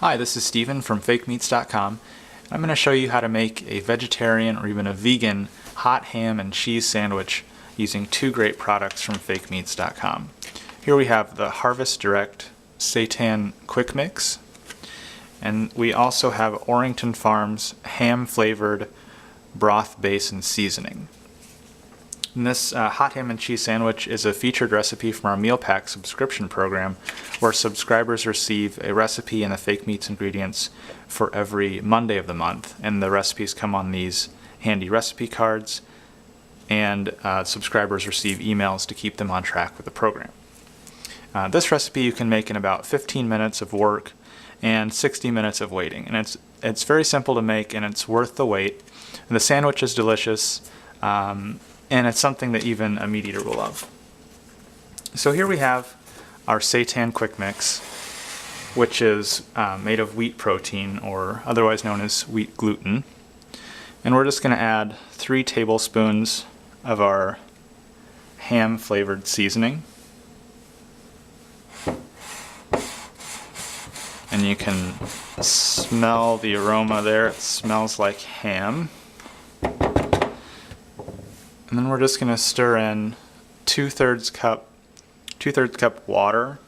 Hi, this is Steven from FakeMeats.com. I'm going to show you how to make a vegetarian or even a vegan hot ham and cheese sandwich using two great products from FakeMeats.com. Here we have the Harvest Direct Seitan Quick Mix, and we also have Orrington Farms ham flavored broth base and seasoning. And this hot ham and cheese sandwich is a featured recipe from our meal pack subscription program, where subscribers receive a recipe and the Fake Meats ingredients for every Monday of the month. And the recipes come on these handy recipe cards, and subscribers receive emails to keep them on track with the program. This recipe you can make in about 15 minutes of work and 60 minutes of waiting. And it's very simple to make, and it's worth the wait. And the sandwich is delicious. And it's something that even a meat eater will love. So here we have our seitan quick mix, which is made of wheat protein, or otherwise known as wheat gluten. And we're just going to add 3 tablespoons of our ham flavored seasoning. And you can smell the aroma there. It smells like ham. And then we're just going to stir in 2/3 cup water.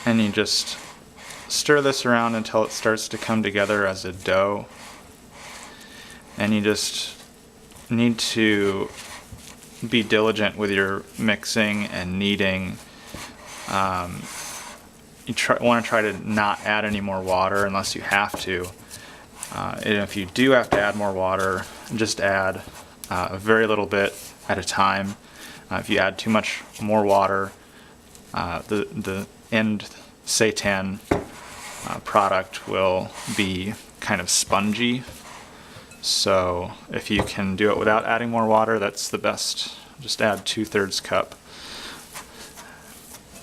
And you just stir this around until it starts to come together as a dough. And you just need to be diligent with your mixing and kneading. You want to try to not add any more water unless you have to. And if you do have to add more water, just add a very little bit at a time. If you add too much more water, the end seitan product will be kind of spongy. So if you can do it without adding more water, that's the best. Just add 2/3 cup.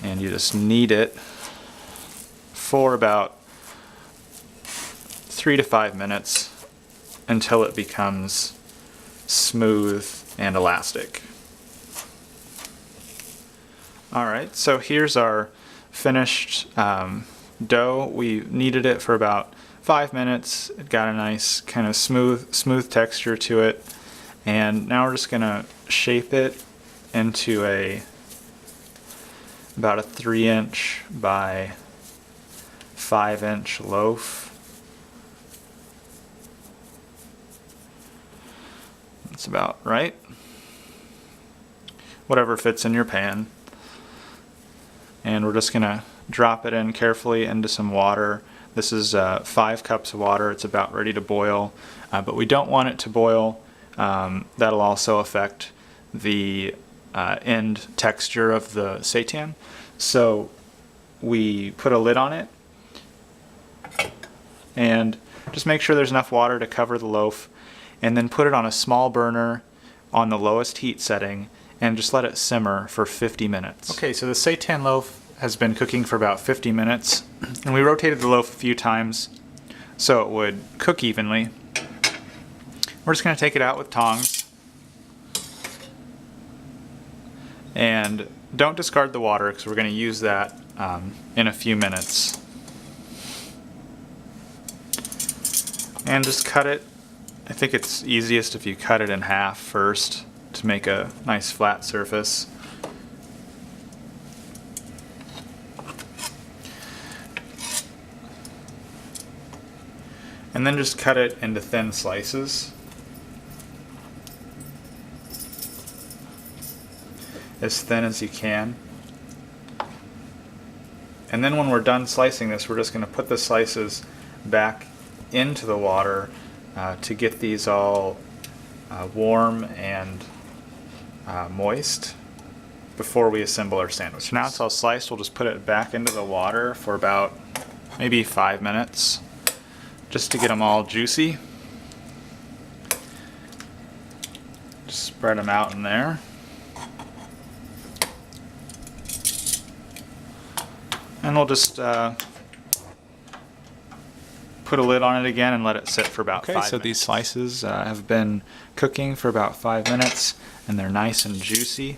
And you just knead it for about 3 to 5 minutes until it becomes smooth and elastic. Alright, so here's our finished dough. We kneaded it for about 5 minutes. It got a nice kind of smooth texture to it. And now we're just going to shape it into about a 3-inch by 5-inch loaf. That's about right. Whatever fits in your pan. And we're just going to drop it in carefully into some water. This is 5 cups of water. It's about ready to boil, but we don't want it to boil. That'll also affect the end texture of the seitan. So we put a lid on it, and just make sure there's enough water to cover the loaf, and then put it on a small burner on the lowest heat setting and just let it simmer for 50 minutes. Okay, so the seitan loaf has been cooking for about 50 minutes, and we rotated the loaf a few times so it would cook evenly. We're just going to take it out with tongs, and don't discard the water because we're going to use that in a few minutes. And just cut it. I think it's easiest if you cut it in half first to make a nice flat surface. And then just cut it into thin slices, as thin as you can. And then when we're done slicing this, we're just going to put the slices back into the water to get these all warm and moist before we assemble our sandwich. So now it's all sliced, we'll just put it back into the water for about maybe 5 minutes just to get them all juicy. Just spread them out in there. And we'll just put a lid on it again and let it sit for about 5 minutes. Okay, so these slices have been cooking for about 5 minutes, and they're nice and juicy.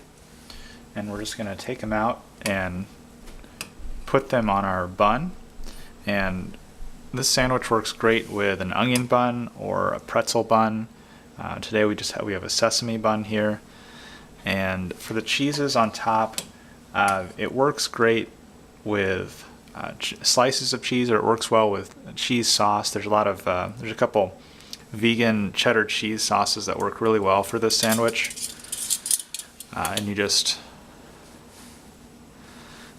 and we're just going to take them out and put them on our bun. And this sandwich works great with an onion bun or a pretzel bun. Today we have a sesame bun here. And for the cheeses on top, it works great with slices of cheese, or it works well with cheese sauce. There's a couple vegan cheddar cheese sauces that work really well for this sandwich. And you just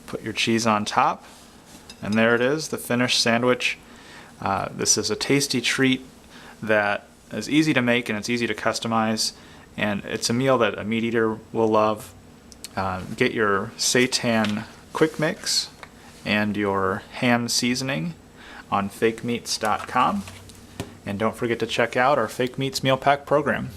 put your cheese on top, and there it is, the finished sandwich. This is a tasty treat that is easy to make and it's easy to customize, and it's a meal that a meat eater will love. Get your seitan quick mix and your ham seasoning on FakeMeats.com, and don't forget to check out our Fake Meats meal pack program.